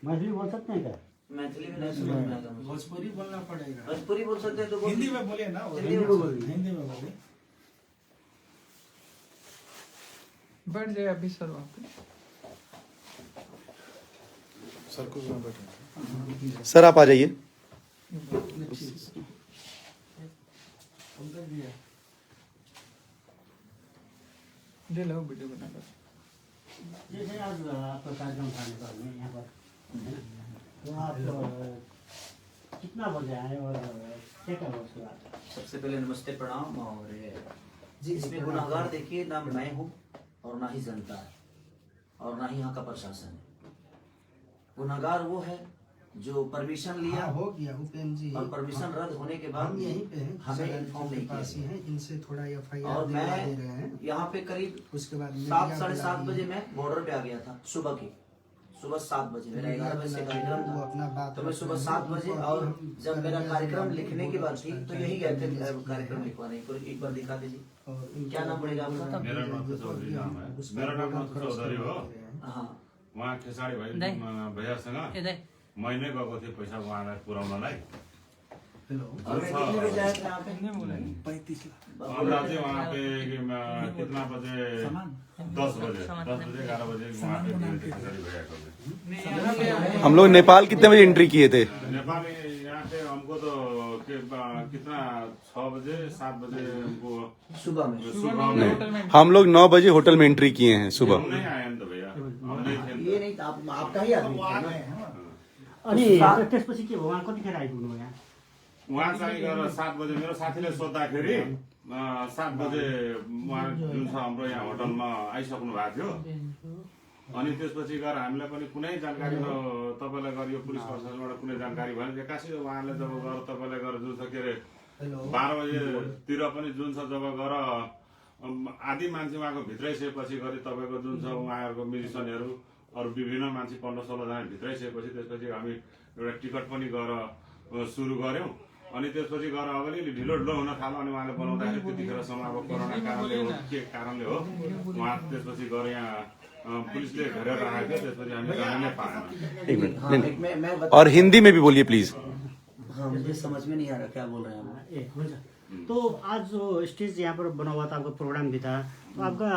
मैथिली बोल सकते हैं क्या? मैथिली में नहीं समझ में आता मुझे। भोजपुरी बोलना पड़ेगा। भोजपुरी बोल सकते हैं तो बोल। हिंदी में बोलिए ना। हिंदी में बोलिए। हिंदी में बोलिए। बैठ जाए अभी सर वहाँ पे। सर को बैठे। सर आप आ जाइए। ले लो वीडियो बनाकर। जैसे आज आपका कार्यक्रम था नेपाल में यहाँ पर, तो आप कितना बजे आए और क्या क्या हुआ उसके बाद? सबसे पहले नमस्ते प्रणाम। और जी इसमें गुनाहगार देखिए ना मैं हूँ और ना ही जनता है और ना ही यहाँ का प्रशासन है। गुनाहगार वो है जो परमिशन लिया हो गया उपेंद्र जी। और परमिशन रद्द होने के बाद हम यहीं पे हैं, हमें इन्फॉर्म नहीं किया हैं, इनसे थोड़ा एफआईआर और दिलवा मैं दे रहे हैं। यहाँ पे करीब उसके बाद 7 साढ़े 7 बजे मैं बॉर्डर पे आ गया था। सुबह 7 बजे मेरा 11 बजे से कार्यक्रम वो अपना था, बात तो मैं सुबह 7 बजे और जब मेरा कार्यक्रम लिखने की बात थी तो यही गए थे कार्यक्रम लिखवाने। एक बार दिखा दीजिए। और क्या नाम पड़ेगा आपका? मेरा नाम तो चौधरी नाम है। मेरा नाम तो चौधरी हो। हाँ वहाँ खेसारी भाइ भैयासँग मैंने गएको थिएँ पैसा उहाँलाई पुर्याउनलाई। और मैं कितने बजे आया था यहाँ पे? 35 लाख। हमरा चाहिँ वहाँ पे कितना बजे 10 बजे 11 बजे वहाँ पे खेसारी भैया को। हम लोग नेपाल कितने बजे एंट्री किए थे? नेपाल यहाँ से हमको तो कितना 6 बजे 7 बजे हमको सुबह में। सुबह हम लोग 9 बजे होटल में एंट्री किए हैं सुबह। हम नहीं आए तो भैया हम नहीं थे। ये नहीं था आपका ही आदमी था ना? अनि त्यसपछि के भयो? उहाँ कतिखेर आइपुग्नु भयो यहाँ? उहाँ चाहिँ गएर 7 बजे मेरो साथीले सोद्धाखेरि 7 बजे उहाँ जुन छ हाम्रो यहाँ होटलमा आइसक्नु भएको थियो। अनि त्यसपछि गएर हामीलाई पनि कुनै जानकारी तपाईँलाई गएर यो पुलिस प्रशासनबाट कुनै जानकारी भएन। एक्कासी उहाँले जब गएर तपाईँलाई गएर जुन छ के अरे 12 बजेतिर पनि जुन छ जब गएर आधी मान्छे उहाँको भित्रै सकेपछि गरी तपाईँको जुन छ उहाँहरूको म्युजिसियनहरू अरू विभिन्न मान्छे 15-16 जना भित्रै सकेपछि त्यसपछि हामी एउटा टिकट पनि गएर सुरु गऱ्यौँ। अनि त्यसपछि गएर अब अलिअलि ढिलो हुन थाल्यो। अनि उहाँले बनाउँदाखेरि त्यतिखेरसम्म अब कोरोना कारणले हो के कारणले हो उहाँ त्यसपछि गएर यहाँ पुलिसले घेरेर राखेको थियो। त्यसपछि हामी जान नै पाएन। एक हाँ, मिनट एक मैं और हिंदी में भी बोलिए प्लीज। हाँ मुझे समझ में नहीं आ रहा क्या बोल रहे हैं आप। ए हुन्छ। तो आज जो स्टेज यहाँ पर बना हुआ था, आपका प्रोग्राम भी था, तो आपका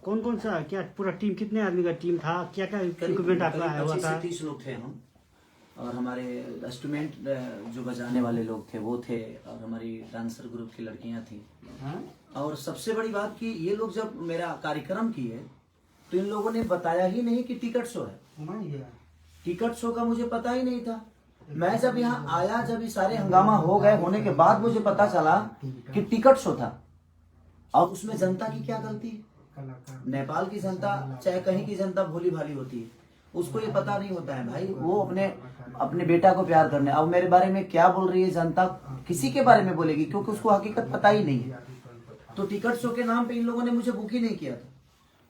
कौन सा क्या पूरा टीम, कितने आदमी का टीम था, क्या क्या इक्विपमेंट आपका आया हुआ 25 था? से 30 लोग थे हम। और हमारे इंस्ट्रूमेंट जो बजाने वाले लोग थे वो थे और हमारी डांसर ग्रुप की लड़कियां थी। हाँ? और सबसे बड़ी बात कि ये लोग जब मेरा कार्यक्रम किए तो इन लोगों ने बताया ही नहीं कि टिकट शो है। टिकट शो का मुझे पता ही नहीं था। मैं जब यहाँ आया, जब ये सारे हंगामा हो गए होने के बाद मुझे पता चला कि टिकट शो था। और उसमें जनता की क्या गलती है? नेपाल की जनता चाहे कहीं की जनता भोली भाली होती है, उसको ये पता नहीं होता है भाई। वो अपने बेटा को प्यार करने, अब मेरे बारे में क्या बोल रही है जनता, किसी के बारे में बोलेगी क्योंकि उसको हकीकत पता ही नहीं है। तो टिकट शो के नाम पे इन लोगों ने मुझे बुक ही नहीं किया था।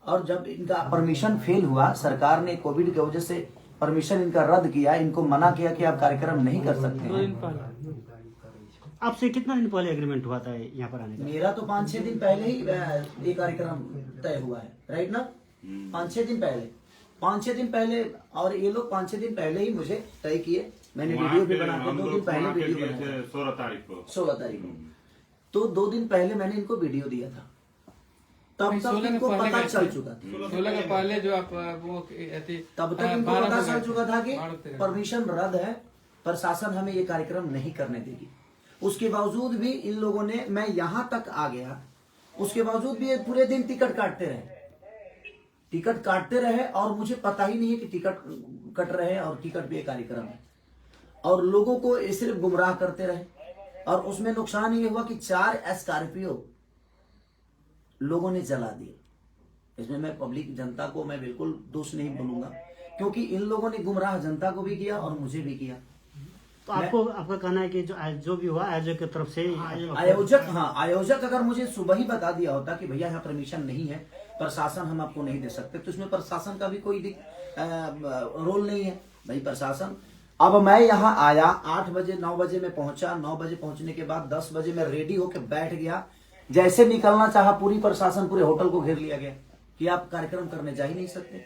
और जब इनका परमिशन फेल हुआ, सरकार ने कोविड की वजह से परमिशन इनका रद्द किया, इनको मना किया कि आप कार्यक्रम नहीं कर सकते हैं। आपसे कितना दिन पहले एग्रीमेंट हुआ था यहाँ पर आने का? मेरा तो 5-6 दिन पहले ही ये कार्यक्रम तय हुआ है, राइट ना? 5-6 दिन पहले और ये लोग 5-6 दिन पहले ही मुझे तय किए। मैंने वीडियो भी बना के 2 दिन पहले वीडियो बनाया 16 तारीख को 16 तारीख को। तो 2 दिन पहले मैंने इनको वीडियो दिया था, तब तक इनको पता चल चुका था। 16 के पहले जो आप वो तब तक इनको पता चल चुका था कि परमिशन रद्द है, प्रशासन हमें ये कार्यक्रम नहीं करने देगी। उसके बावजूद भी इन लोगों ने, मैं यहाँ तक आ गया, उसके बावजूद भी ये पूरे दिन टिकट काटते रहे और मुझे पता ही नहीं है कि टिकट कट रहे और टिकट पे कार्यक्रम है। और लोगों को सिर्फ गुमराह करते रहे। और उसमें नुकसान ये हुआ कि 4 स्कॉर्पियो लोगों ने जला दिए। इसमें मैं पब्लिक जनता को मैं बिल्कुल दोष नहीं बोलूंगा, क्योंकि इन लोगों ने गुमराह जनता को भी किया और मुझे भी किया। तो आपका कहना है कि जो भी हुआ आयोजक की तरफ से आयोजक अगर मुझे सुबह ही बता दिया होता कि भैया यहाँ परमिशन नहीं है, प्रशासन हम आपको नहीं दे सकते, तो इसमें प्रशासन का भी कोई रोल नहीं है भाई। प्रशासन, अब मैं यहाँ आया 8 बजे 9 बजे में पहुंचा। 9 बजे पहुंचने के बाद 10 बजे में रेडी होकर बैठ गया। जैसे निकलना चाहा, पूरी प्रशासन पूरे होटल को घेर लिया गया कि आप कार्यक्रम करने जा ही नहीं सकते।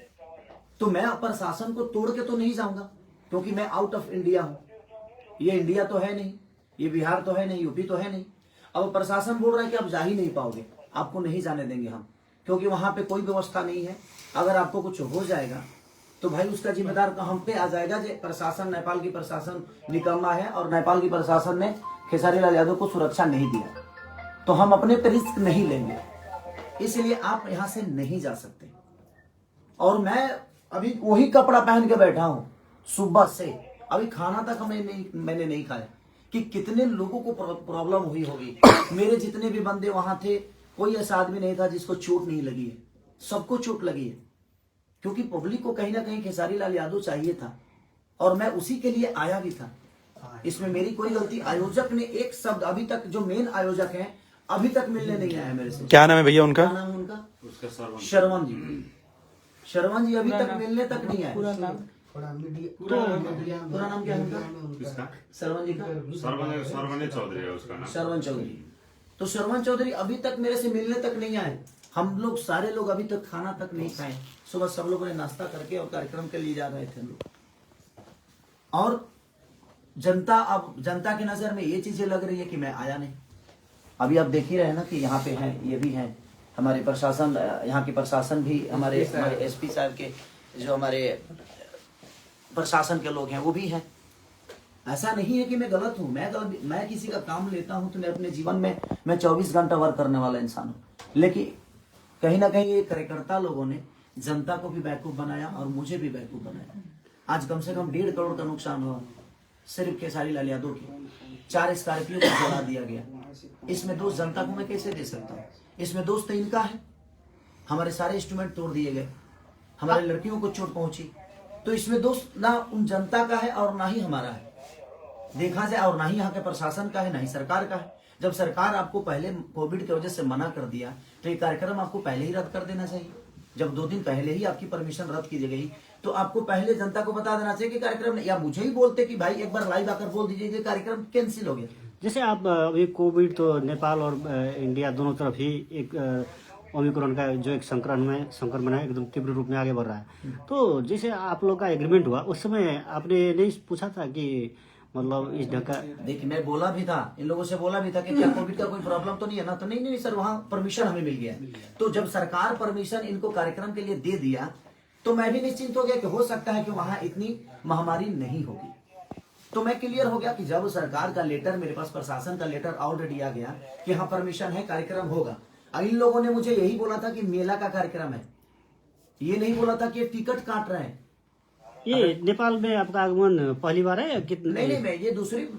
तो मैं प्रशासन को तोड़ के तो नहीं जाऊंगा, क्योंकि मैं आउट ऑफ इंडिया हूं। ये इंडिया तो है नहीं, ये बिहार तो है नहीं, यूपी तो है नहीं। अब प्रशासन बोल रहा है कि आप जा ही नहीं पाओगे, आपको नहीं जाने देंगे हम, क्योंकि वहां पे कोई व्यवस्था नहीं है। अगर आपको कुछ हो जाएगा तो भाई उसका जिम्मेदार तो हम पे आ जाएगा। जो प्रशासन, नेपाल की प्रशासन निकम्मा है और नेपाल की प्रशासन ने खेसारी लाल यादव को सुरक्षा नहीं दिया, तो हम अपने पे रिस्क नहीं लेंगे, इसलिए आप यहां से नहीं जा सकते। और मैं अभी वही कपड़ा पहन के बैठा हूं सुबह से, अभी खाना तक मैंने नहीं खाया कि कितने लोगों को प्रॉब्लम हुई होगी। मेरे जितने भी बंदे वहां थे, कोई ऐसा आदमी नहीं था जिसको चोट नहीं लगी है, सबको चोट लगी है, क्योंकि पब्लिक को कहीं ना कहीं खेसारी लाल यादव चाहिए था और मैं उसी के लिए आया भी था। इसमें मेरी कोई गलती, आयोजक ने एक शब्द अभी तक, जो मेन आयोजक है अभी तक मिलने नहीं आया मेरे से। क्या नाम है भैया उनका? क्या नाम है उनका? उसका शरवण जी। शरवण जी अभी तक मिलने तक नहीं आए। थोड़ा पूरा नाम क्या है उनका? शरवण जी का सरवने चौधरी है उसका नाम। शरवण चौधरी। तो शरवण चौधरी अभी तक मेरे से मिलने तक नहीं आए। हम लोग सारे लोग अभी तक खाना तक नहीं खाए। सुबह सब लोगों ने नाश्ता करके और कार्यक्रम के लिए जा रहे थे लोग। और जनता, अब जनता की नजर में ये चीजें लग रही है कि मैं आया नहीं। अभी आप देख ही रहे ना कि यहाँ पे हैं, ये भी हैं हमारे प्रशासन, यहाँ के प्रशासन भी, हमारे एसपी साहब के जो हमारे प्रशासन के लोग हैं वो भी हैं। ऐसा नहीं है कि मैं गलत हूँ, मैं किसी का काम लेता हूँ तो मैं अपने जीवन में मैं 24 घंटा वर्क करने वाला इंसान हूँ, लेकिन कहीं ना कहीं ये कार्यकर्ता लोगों ने जनता को भी बेवकूफ बनाया और मुझे भी बेवकूफ बनाया। आज कम से कम 1.5 करोड़ का नुकसान हुआ सिर्फ खेसारी लाल यादव के। 4 स्कॉर्पियो को जला दिया गया। इसमें दोष जनता को मैं कैसे दे सकता हूँ? इसमें दोष तो इनका है। हमारे सारे इंस्ट्रूमेंट तोड़ दिए गए, हमारे लड़कियों को चोट पहुंची, तो इसमें दोष ना उन जनता का है और ना ही हमारा है देखा जाए, और ना ही यहाँ के प्रशासन का है, ना ही सरकार का है। जब सरकार आपको पहले कोविड की वजह से मना कर दिया तो ये कार्यक्रम आपको पहले ही रद्द कर देना चाहिए। जब 2 दिन पहले ही आपकी परमिशन रद्द की गई तो आपको पहले जनता को बता देना चाहिए कि कार्यक्रम, या मुझे ही बोलते कि भाई एक बार लाइव आकर बोल दीजिए कि कार्यक्रम कैंसिल हो गया। जैसे आप अभी कोविड तो नेपाल और इंडिया दोनों तरफ ही एक ओमिक्रॉन का जो एक संक्रमण है एकदम तीव्र रूप में आगे बढ़ रहा है। तो जैसे आप लोग का एग्रीमेंट हुआ उस समय आपने नहीं पूछा था कि मतलब इस ढंग का? देखिए मैं बोला भी था, इन लोगों से बोला भी था कि क्या कोविड का कोई प्रॉब्लम तो नहीं है ना? तो नहीं सर, वहाँ परमिशन हमें मिल गया। तो जब सरकार परमिशन इनको कार्यक्रम के लिए दे दिया तो मैं भी निश्चिंत हो गया कि हो सकता है कि वहाँ इतनी महामारी नहीं होगी। तो मैं क्लियर हो गया कि जब सरकार का लेटर मेरे पास, प्रशासन का लेटर ऑलरेडी आ गया कि हाँ परमिशन है, कार्यक्रम होगा। इन लोगों ने मुझे यही बोला था कि मेला का कार्यक्रम है, ये नहीं बोला था कि टिकट काट रहे हैं। ये नेपाल में आपका आगमन पहली बार है या कितने? नहीं, मैं ये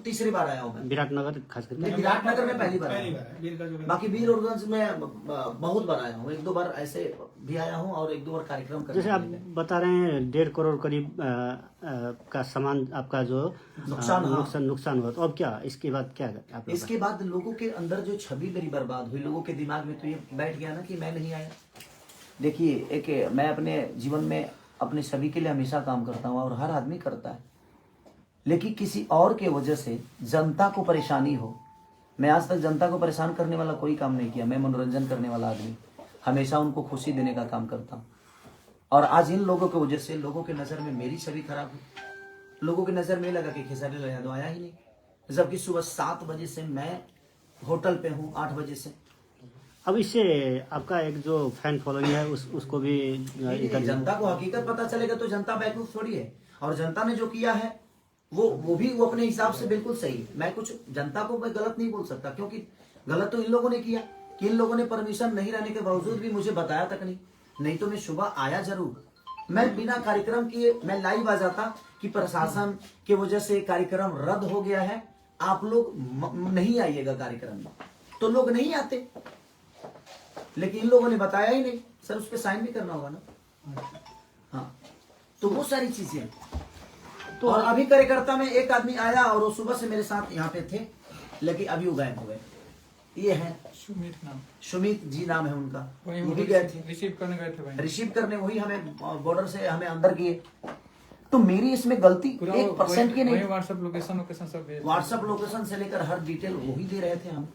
तीसरी बार आया हूँ। विराटनगर खास करके? विराटनगर में पहली बार आया, बाकी वीर और गंज में बहुत बार आया हूँ। 1-2 बार ऐसे भी आया हूँ और 1-2 बार कार्यक्रम करने। जैसे आप बता रहे हैं 1.5 करोड़ करीब का सामान आपका जो नुकसान हुआ, तो अब क्या इसके बाद क्या आप? इसके बाद लोगों के अंदर जो छवि मेरी बर्बाद हुई, लोगों के दिमाग में तो ये बैठ गया ना कि मैं नहीं आया। देखिए, एक मैं अपने जीवन में अपने सभी के लिए हमेशा काम करता हूँ और हर आदमी करता है, लेकिन किसी और के वजह से जनता को परेशानी हो। मैं आज तक जनता को परेशान करने वाला कोई काम नहीं किया। मैं मनोरंजन करने वाला आदमी, हमेशा उनको खुशी देने का काम करता हूँ। और आज इन लोगों की वजह से लोगों के नजर में मेरी छवि खराब हुई। लोगों की नजर में लगा कि खेसारी लाल यादव आया ही नहीं, जबकि सुबह 7 बजे से मैं होटल पे हूँ, 8 बजे से। अब इससे आपका एक जो फैन फॉलोइंग है उसको भी जनता को हकीकत पता चलेगा तो जनता बेवकूफ थोड़ी है। और जनता ने जो किया है वो भी वो अपने हिसाब से बिल्कुल सही है। मैं कुछ जनता को मैं गलत नहीं बोल सकता, क्योंकि गलत तो इन लोगों ने किया कि इन लोगों ने परमिशन नहीं रहने के बावजूद भी मुझे बताया तक नहीं तो मैं सुबह आया जरूर। मैं बिना कार्यक्रम किए मैं लाइव आ जाता कि प्रशासन की वजह से कार्यक्रम रद्द हो गया है, आप लोग नहीं आइएगा कार्यक्रम में, तो लोग नहीं आते। लेकिन इन लोगों ने बताया ही नहीं। सर उस पर साइन भी करना होगा ना। हाँ, तो वो सारी चीजें। तो और अभी कार्यकर्ता में एक आदमी आया और वो सुबह से मेरे साथ यहाँ पे थे, लेकिन अभी वो गायब हो गए। ये है सुमित जी नाम है उनका, वो भी गए थे, रिसीव करने वही हमें बॉर्डर से हमें अंदर किए। तो मेरी इसमें गलती 1% की नहीं। व्हाट्सएप लोकेशन से लेकर हर डिटेल वही दे रहे थे हम।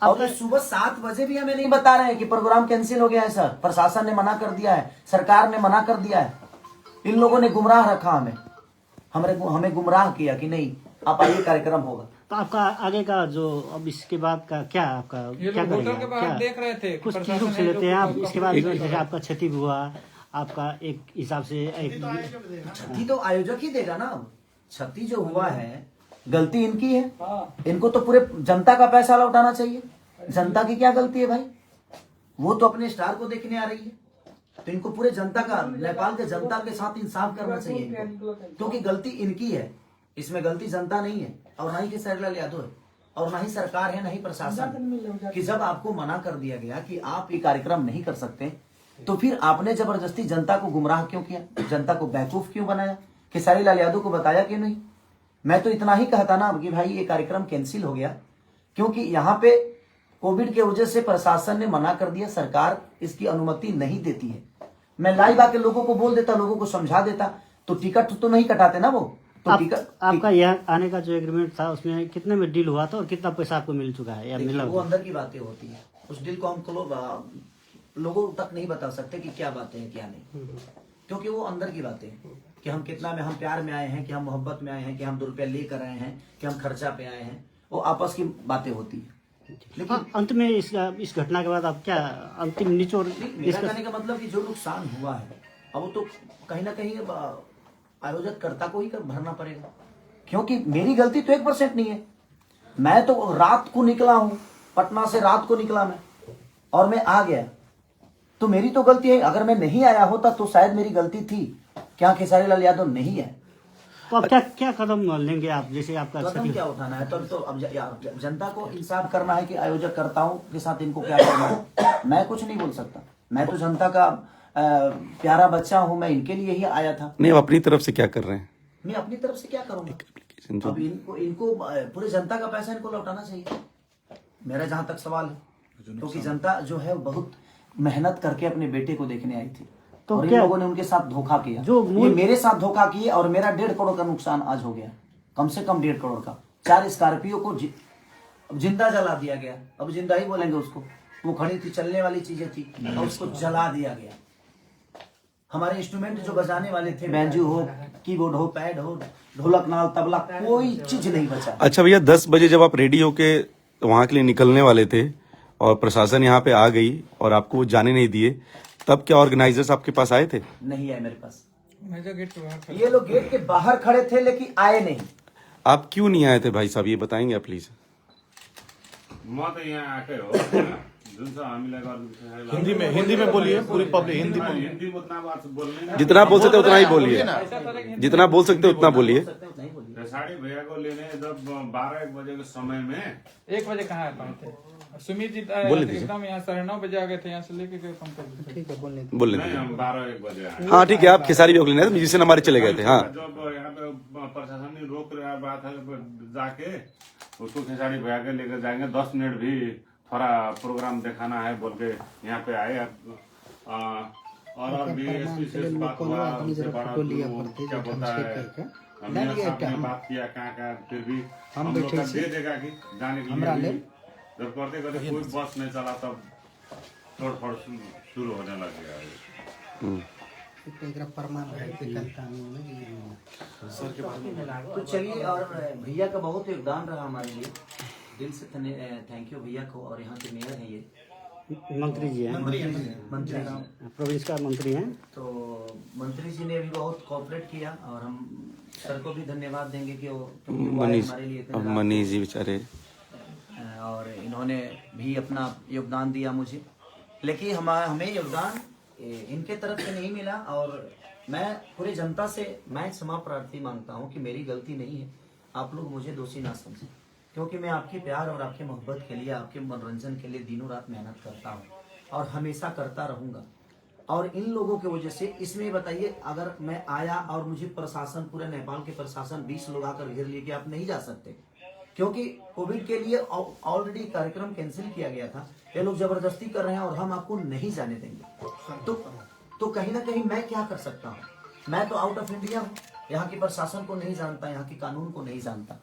और सुबह 7 बजे भी हमें नहीं बता रहे हैं कि प्रोग्राम कैंसिल हो गया है सर, प्रशासन ने मना कर दिया है, सरकार ने मना कर दिया है। इन लोगों ने गुमराह रखा हमें गुमराह किया कि नहीं आप आइए कार्यक्रम होगा। तो आपका आगे का जो अब इसके बाद का क्या आपका ये क्या लोग होटल करेंगे के आप? बाहर क्या देख रहे थे कुछ प्रशासन चीजों से ने लेते हैं आप, लोगों इसके को बाद देख जैसे रहा आपका क्षति भी हुआ, आपका एक हिसाब से एक क्षति तो आयोजक ही देगा ना। क्षति जो हुआ है गलती इनकी है, इनको तो पूरे जनता का पैसा लौटाना चाहिए। जनता की क्या गलती है भाई, वो तो अपने स्टार को देखने आ रही है, तो इनको पूरे जनता का, नेपाल के जनता के साथ इंसाफ करना चाहिए इनको, क्योंकि गलती इनकी है, इसमें गलती जनता नहीं है और ना ही केसरीलाल यादव है और ना ही सरकार है, ना ही प्रशासन। कि जब आपको मना कर दिया गया कि आप ये कार्यक्रम नहीं कर सकते, तो फिर आपने जबरदस्ती जनता को गुमराह क्यों किया, जनता को बेवकूफ क्यों बनाया, केसरीलाल यादव को बताया क्यों नहीं। मैं तो इतना ही कहता ना कि भाई ये कार्यक्रम कैंसिल हो गया, क्योंकि यहाँ पे कोविड के वजह से प्रशासन ने मना कर दिया, सरकार इसकी अनुमति नहीं देती है। मैं लाइव आके लोगों को बोल देता, लोगों को समझा देता, तो टिकट तो नहीं कटाते ना वो। तो टिकट आपका यहाँ आने का जो एग्रीमेंट था उसमें कितने में डील हुआ था और कितना पैसा आपको मिल चुका है या मिला? वो अंदर की बातें होती है, उस डील को हम लोगों तक नहीं बता सकते कि क्या बातें हैं क्या नहीं, क्योंकि वो अंदर की बातें हैं कि हम कितना में, हम प्यार में आए हैं कि हम मोहब्बत में आए हैं कि हम 2 रुपया लेकर आए हैं कि हम खर्चा पे आए हैं, वो आपस की बातें होती है। लेकिन अंत में इस घटना के बाद आप क्या अंतिम निचोड़ मेरा कहने का मतलब कि जो नुकसान हुआ है अब वो तो कहीं ना कहीं आयोजक कर्ता को ही भरना पड़ेगा, क्योंकि मेरी गलती तो 1% नहीं है। मैं तो रात को निकला हूं, पटना से रात को निकला मैं और मैं आ गया, तो मेरी तो गलती है। अगर मैं नहीं आया होता तो शायद मेरी गलती थी, क्या केसरीलाल यादव नहीं है। तो अब क्या कदम लेंगे आप, जैसे आपका कदम क्या उठाना है, तो अब जनता को इंसाफ करना है कि आयोजक कर्ताओं के साथ इनको क्या करना है। मैं कुछ नहीं बोल सकता, मैं तो जनता का प्यारा बच्चा हूं, मैं इनके लिए ही आया था। नहीं, आप अपनी तरफ से क्या कर रहे हैं? मैं अपनी तरफ से क्या करूंगा, एप्लीकेशन अब इनको पूरे जनता का पैसा इनको लौटाना चाहिए, मेरा जहां तक सवाल है, क्योंकि जनता जो है बहुत मेहनत करके अपने बेटे को देखने आई थी, तो और इन क्या लोगों ने उनके साथ धोखा किया, जो ये मेरे साथ धोखा किए और मेरा 1.5 करोड़ का नुकसान आज हो गया, कम से कम 1.5 करोड़ का। 4 स्कॉर्पियो को जिंदा जला दिया गया, अब जिंदा ही बोलेंगे उसको, वो खड़ी थी, चलने वाली चीजें थी और उसको जला दिया गया। हमारे इंस्ट्रूमेंट जो बजाने वाले थे, बैंजू हो, कीबोर्ड हो, पैड हो, ढोलक, नाल, तबला, कोई चीज नहीं बचा। अच्छा भैया, 10 बजे जब आप रेडी होके वहां के लिए निकलने वाले थे और प्रशासन यहाँ पे आ गई और आपको वो जाने नहीं दिए, तब क्या ऑर्गेनाइजर्स आपके पास आए थे? नहीं आए मेरे पास, मैं जो गेट के बाहर खड़ा ये लोग गेट के बाहर खड़े थे लेकिन आए नहीं। आप क्यों नहीं आए थे भाई साहब, ये बताएंगे आप प्लीज? म त यहाँ आएकै हो, जुन चाहिँ हामीलाई गर्नु हिंदी में बोलिए, पूरी पब्लिक हिंदी में। हिन्दी उतना बात बोल्ने ना। जितना बोल सकते उतना ही बोलिए, जितना बोल सकते उतना बोलिए। साड़ी भैया को लेने जब 12-1 बजे के समय में 1 बजे कहाँ आ पाए थे? सुमित जी बोले दीजिए। एकदम यहाँ 9:30 बजे आ गए थे, यहाँ से लेके गए पंकज। ठीक है, बोलने बोलने नहीं, दीजिए। हम 12-1 बजे आए। हाँ ठीक है, आप खेसारी भी होके लेने, म्यूजिशियन हमारे चले गए थे। हाँ, जब यहाँ पे प्रशासन ने रोक रहा बात है, जाके उसको खेसारी भैया के लेकर जाएंगे, 10 मिनट भी थोड़ा प्रोग्राम दिखाना है बोल के यहाँ पे आए। और भी इससे बात हुआ, उनसे बड़ा क्या बोलता है, मेरा साथ में बात किया कहाँ फिर भी हम लोग का दे देगा कि जाने के लिए। जब करते करते कोई बस नहीं चला तब तोड़फोड़ शुरू होने लग गया। प्रमाण है कि कानून में तो चलिए, और भैया का बहुत योगदान रहा हमारे लिए, दिल से थैंक यू भैया को। और यहाँ के मेयर हैं, ये मंत्री जी हैं, मंत्री प्रोविंस का मंत्री हैं, तो मंत्री जी ने भी बहुत कोऑपरेट किया और हम सर को भी धन्यवाद देंगे कि वो मनीष, हमारे लिए अब मनीष जी बेचारे, और इन्होंने भी अपना योगदान दिया मुझे, लेकिन हमें योगदान इनके तरफ से नहीं मिला। और मैं पूरे जनता से मैं क्षमा प्रार्थी मांगता हूँ कि मेरी गलती नहीं है, आप लोग मुझे दोषी ना समझें, क्योंकि मैं आपके प्यार और आपके मोहब्बत के लिए, आपके मनोरंजन के लिए दिनों रात मेहनत करता हूँ और हमेशा करता रहूँगा। और इन लोगों की वजह से, इसमें बताइए, अगर मैं आया और मुझे प्रशासन, पूरे नेपाल के प्रशासन 20 लोग आकर घेर लिए कि आप नहीं जा सकते, क्योंकि कोविड के लिए ऑलरेडी कार्यक्रम कैंसिल किया गया था, ये लोग जबरदस्ती कर रहे हैं और हम आपको नहीं जाने देंगे, तो कहीं ना कहीं मैं क्या कर सकता हूँ? मैं तो आउट ऑफ इंडिया हूँ, यहाँ की प्रशासन को नहीं जानता, यहाँ की कानून को नहीं जानता,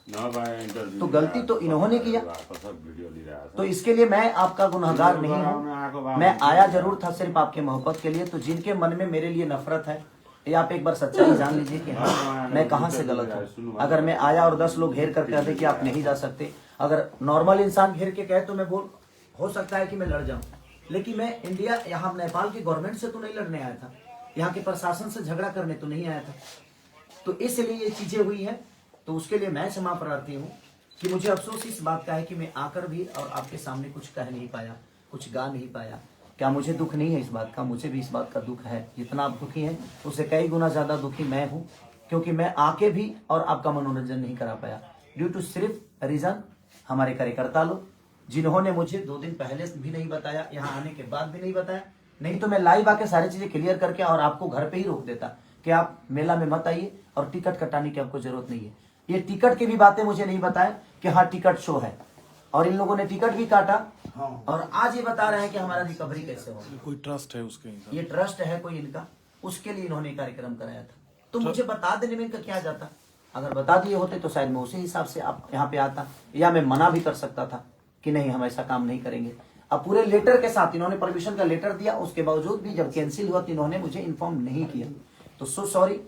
तो गलती तो इन्होंने किया। तो इसके लिए मैं आपका गुनहगार नहीं हूँ, मैं आया जरूर था सिर्फ आपके मोहब्बत के लिए। तो जिनके मन में मेरे लिए नफरत है, ये आप एक बार सच्चाई जान लीजिए कि हाँ मैं कहाँ से गलत हूँ। अगर मैं आया और 10 लोग घेर कर कहते कि आप नहीं जा सकते, अगर नॉर्मल इंसान घेर के कहे तो मैं बोल हो सकता है कि मैं लड़ जाऊं, लेकिन मैं इंडिया यहाँ नेपाल की गवर्नमेंट से तो नहीं लड़ने आया था, यहाँ के प्रशासन से झगड़ा करने तो नहीं आया था। तो इसलिए ये चीजें हुई हैं। तो उसके लिए मैं क्षमा प्रार्थी हूँ कि मुझे अफसोस इस बात का है कि मैं आकर भी और आपके सामने कुछ कह नहीं पाया, कुछ गा नहीं पाया। क्या मुझे दुख नहीं है इस बात का? मुझे भी इस बात का दुख है। जितना आप दुखी हैं उससे कई गुना ज्यादा दुखी मैं हूँ, क्योंकि मैं आके भी और आपका मनोरंजन नहीं करा पाया ड्यू टू सिर्फ रीजन हमारे कार्यकर्ता लोग, जिन्होंने मुझे 2 दिन पहले भी नहीं बताया, यहाँ आने के बाद भी नहीं बताया। नहीं तो मैं लाइव आके सारी चीजें क्लियर करके और आपको घर पे ही रोक देता कि आप मेला में मत आइए और टिकट कटाने की आपको जरूरत नहीं है। ये टिकट की भी बातें मुझे नहीं बताए कि हाँ टिकट शो है, और इन लोगों ने टिकट भी काटा और आज ये बता रहे हैं कि हमारा रिकवरी कैसे होगा। कोई ट्रस्ट है उसके ये ट्रस्ट है कोई इनका, उसके लिए इन्होंने कार्यक्रम कराया था। तो मुझे बता देने में इनका क्या जाता? अगर बता दिए होते तो शायद मैं उसी हिसाब से आप यहाँ पे आता, या मैं मना भी कर सकता था कि नहीं हम ऐसा काम नहीं करेंगे। अब पूरे लेटर के साथ इन्होंने परमिशन का लेटर दिया, उसके बावजूद भी जब कैंसिल हुआ तो इन्होंने मुझे इन्फॉर्म नहीं किया। तो सो सॉरी,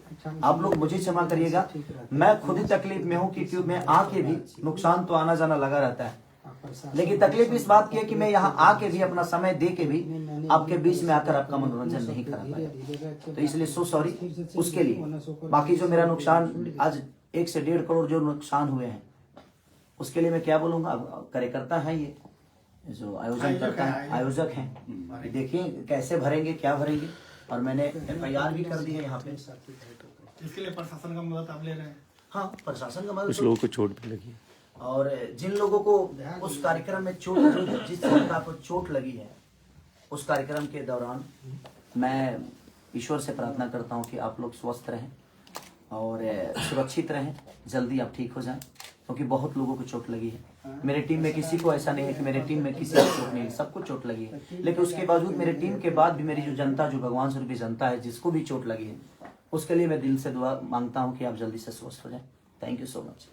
आप लोग मुझे क्षमा करिएगा। मैं खुद ही तकलीफ में हूँ क्योंकि मैं आके भी नुकसान तो आना जाना लगा रहता है, लेकिन तकलीफ इस बात की है कि मैं यहाँ आके भी अपना समय दे के भी आपके बीच में आकर आपका मनोरंजन नहीं करा पाया। तो इसलिए सो सॉरी उसके लिए। बाकी जो मेरा नुकसान आज 1 से 1.5 करोड़ जो नुकसान हुए हैं उसके लिए मैं क्या बोलूंगा। कार्यकर्ता है ये जो आयोजन करता है, आयोजक हैं, देखिए कैसे भरेंगे क्या भरेंगे। और मैंने FIR भी कर दी है यहाँ पे। इसके लिए प्रशासन का मदद आप ले रहे हैं? हाँ, प्रशासन का मदद। कुछ लोगों को चोट भी लगी। और जिन लोगों को उस कार्यक्रम में चोट, जिस जगह को चोट लगी है उस कार्यक्रम के दौरान, मैं ईश्वर से प्रार्थना करता हूँ कि आप लोग स्वस्थ रहें और सुरक्षित रहें, जल्दी आप ठीक हो जाएं, क्योंकि बहुत लोगों को चोट लगी है। मेरे टीम में किसी को ऐसा नहीं है कि मेरे टीम में किसी को चोट नहीं है, सबको चोट लगी है। लेकिन उसके बावजूद मेरे टीम के बाद भी मेरी जो जनता, जो भगवान स्वरूपी जनता है, जिसको भी चोट लगी है, उसके लिए मैं दिल से दुआ मांगता हूँ कि आप जल्दी से स्वस्थ हो जाएं। Thank you so much.